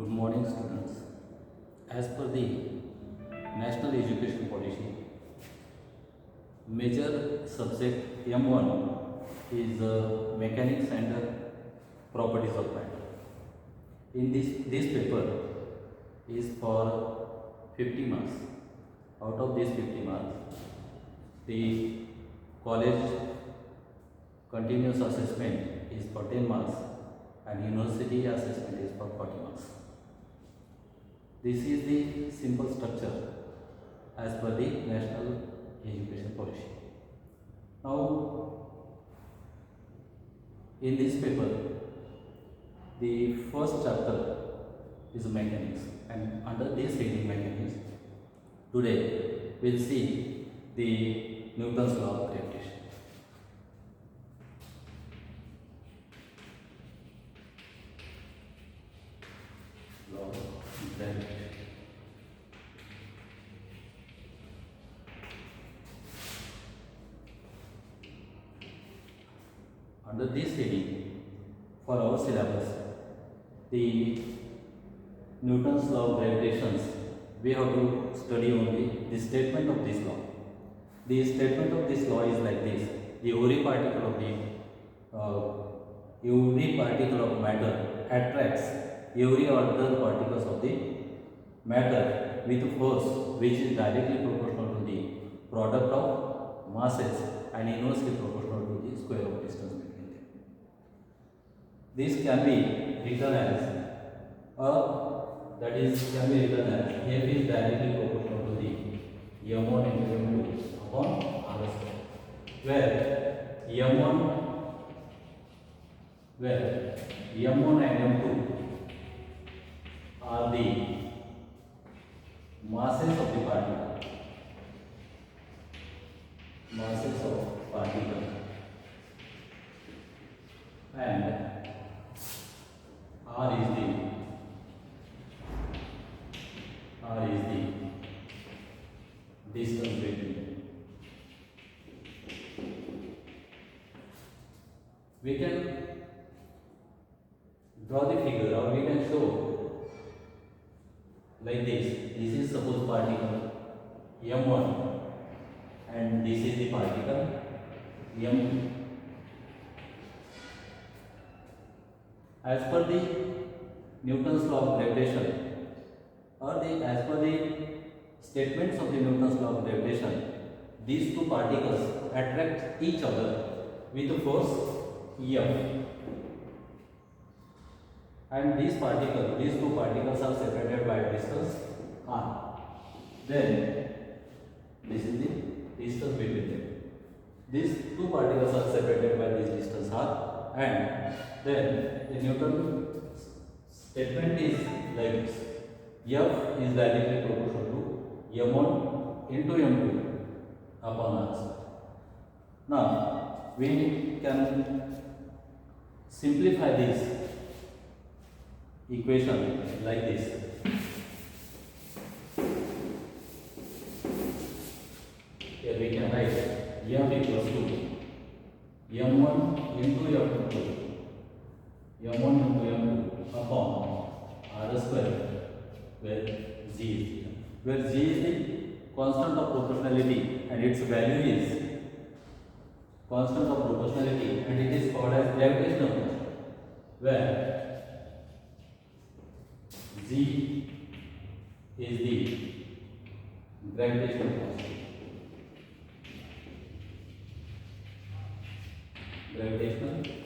Good morning, students. As per the National Education Policy, major subject M1 is mechanics and properties of matter. In this paper is for 50 marks. Out of these 50 marks, the college continuous assessment is for 10 marks and university assessment is for 40 marks. This is the simple structure as per the National Education Policy. Now, in this paper, the first chapter is mechanics, and under this heading mechanics, today we'll see the Newton's law of gravitation. Law of gravitation. Under this heading, for our syllabus, the Newton's law of gravitation, we have to study only the statement of this law. The statement of this law is like this: the every particle of matter attracts every other particles of the matter with force which is directly proportional to the product of masses and inversely proportional to the square of distance between them. This can be written as, can be written as F is directly proportional to the M1 into M2 upon R square, where M1 and M2 are the masses of the particle, and R is the distance between them. We can draw the figure, or we can show like this. This is suppose particle M1 and this is the particle M2. As per the Newton's law of gravitation, or as per the statements of the Newton's law of gravitation, these two particles attract each other with the force F. And these two particles are separated by a distance r. Then this is the distance between them. These two particles are separated by this distance r, and then the Newton statement is like this: F is directly proportional to M1 into M2 upon R square. Now we can simplify this equation like this. Here we can write F equals to M1 into M2 upon R square, where G is the constant of proportionality and its value is constant of proportionality, and it is called as gravitational constant, where G is the gravitational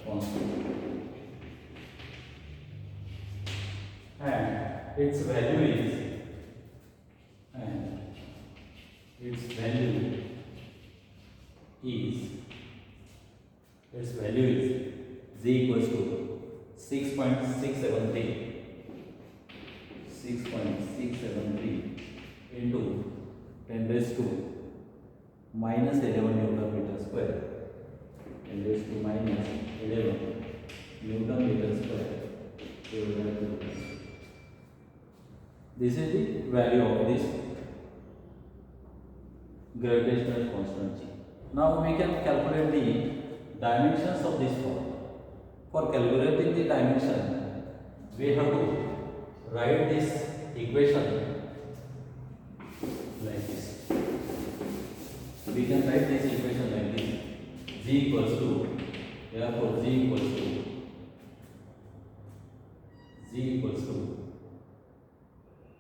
constant. And its value is Z equals to 6.673 into 10 raised to minus 11 Newton meter square, 10 raised to minus 11 Newton meter square. This is the value of this gravitational constant G. Now we can calculate the dimensions of this form. For calculating the dimension, we have to write this equation like this. We can write this equation like this. Z equals to, therefore Z equals to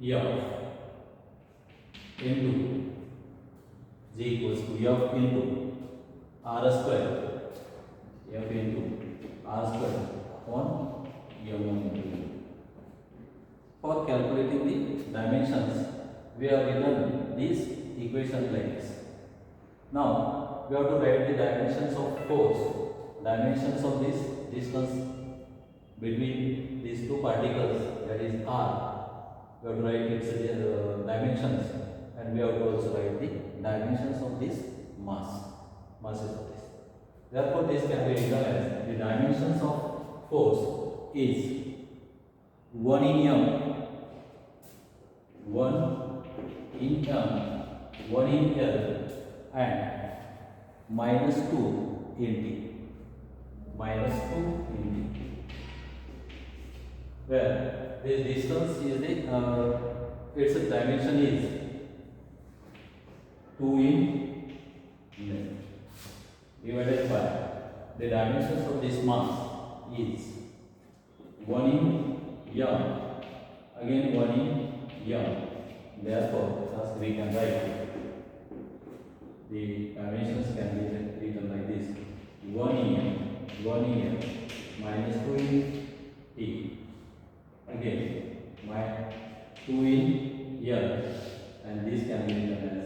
F into Z equals to F into R square, F into R square upon M1 into U. For calculating the dimensions, we have written this equation like this. Now we have to write the dimensions of force, dimensions of this distance between these two particles, that is R. We have to write its dimensions, and we have to also write the dimensions of this masses of this. Therefore, this can be written as the dimensions of force is 1 in M, 1 in M, 1 in L, and minus 2 in T. Minus 2 in T. Where this distance is the its dimension is 2 in length divided by the dimensions of this mass is 1 in M, again 1 in M. Therefore, thus we can write the dimensions can be written like this: 1 in M, 1 in M, minus 2 in T. Again, my 2 in L, and this can be written as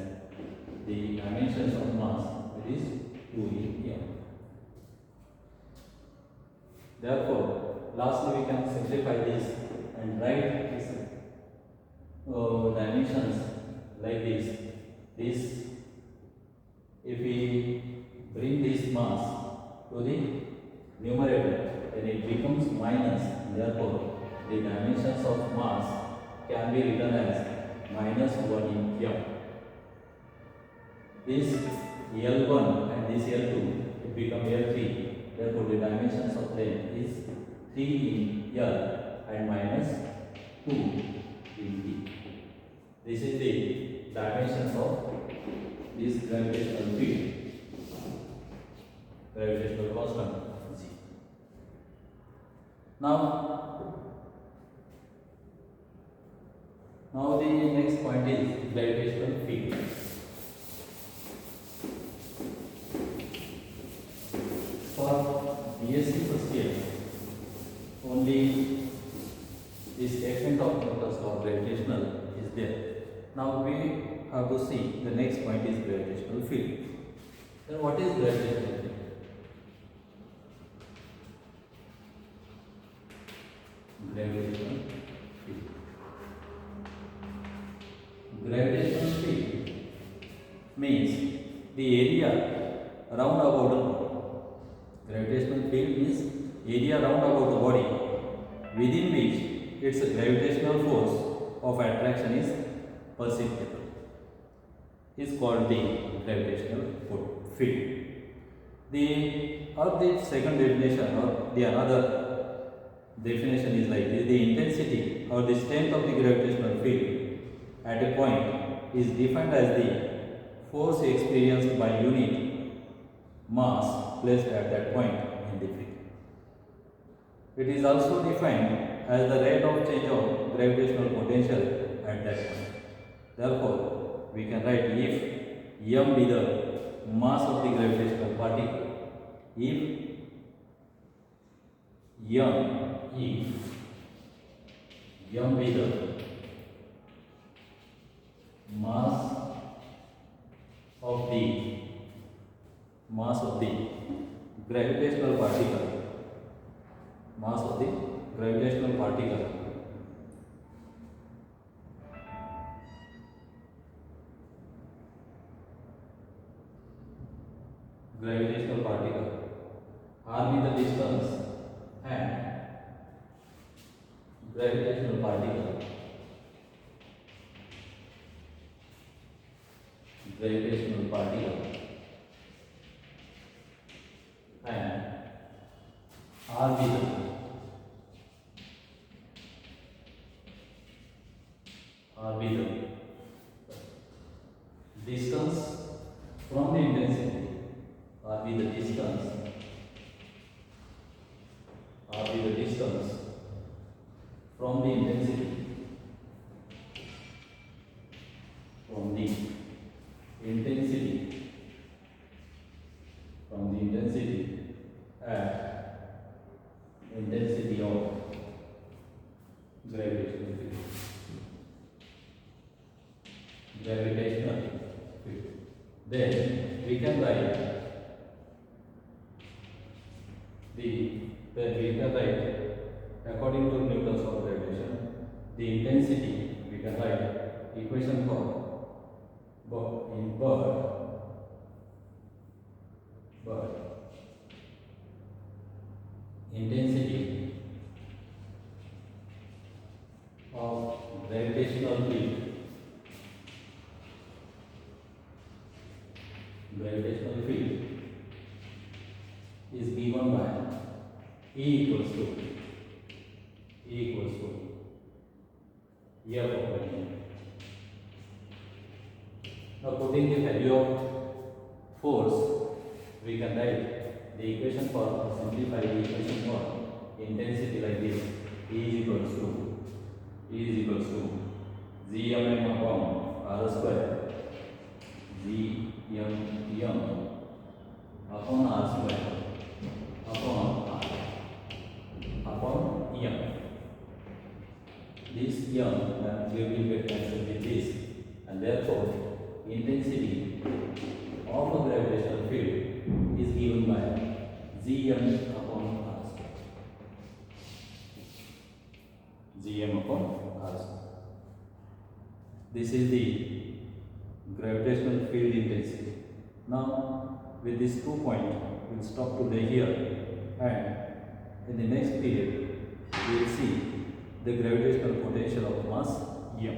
the dimensions of mass, that is 2 in L. Therefore, lastly we can simplify this and write this dimensions like this. This, if we bring this mass to the numerator, then it becomes minus. Therefore, the dimensions of mass can be written as minus 1 in M. This L1 and this L2, it become L3. Therefore, the dimensions of them is 3 in L and minus 2 in T. This is the dimensions of this gravitational field, gravitational constant G. Now the next point is gravitational field. For B.Sc first year, only this extent of gravitational is there. Now we have to see the next point is gravitational field. Then what is gravitational field? Gravitational field. Gravitational field means the area round about the body. Gravitational field means area round about the body within which its gravitational force of attraction is perceptible, is called the gravitational field. The second definition or the another definition is like this: the intensity or the strength of the gravitational field at a point is defined as the force experienced by unit mass placed at that point in the field. It is also defined as the rate of change of gravitational potential at that point. Therefore, we can write if M be the mass of the gravitational particle, if M be the mass of the gravitational particle, mass of the gravitational particle R be the distance and gravitational particle and R be the or be the distance from the intensity, or be the distance, or be the distance from the intensity, from the intensity, from the intensity at intensity of gravitational field. Gravitational field. Then we can write according to Newton's law of gravitation, the intensity, we can write equation for intensity of gravitational field is given by E equals to F over E. Now putting the value of force, we can write the equation for simplify the equation for intensity like this. E is equals to Gmm upon R square, Gmm upon R square upon M. This M we will get cancelled with this, and therefore intensity of a gravitational field is given by Gm upon R square. Gm upon R square. This is the gravitational field intensity. Now, with these 2 points, we'll stop today here, and in the next period, we will see the gravitational potential of mass M.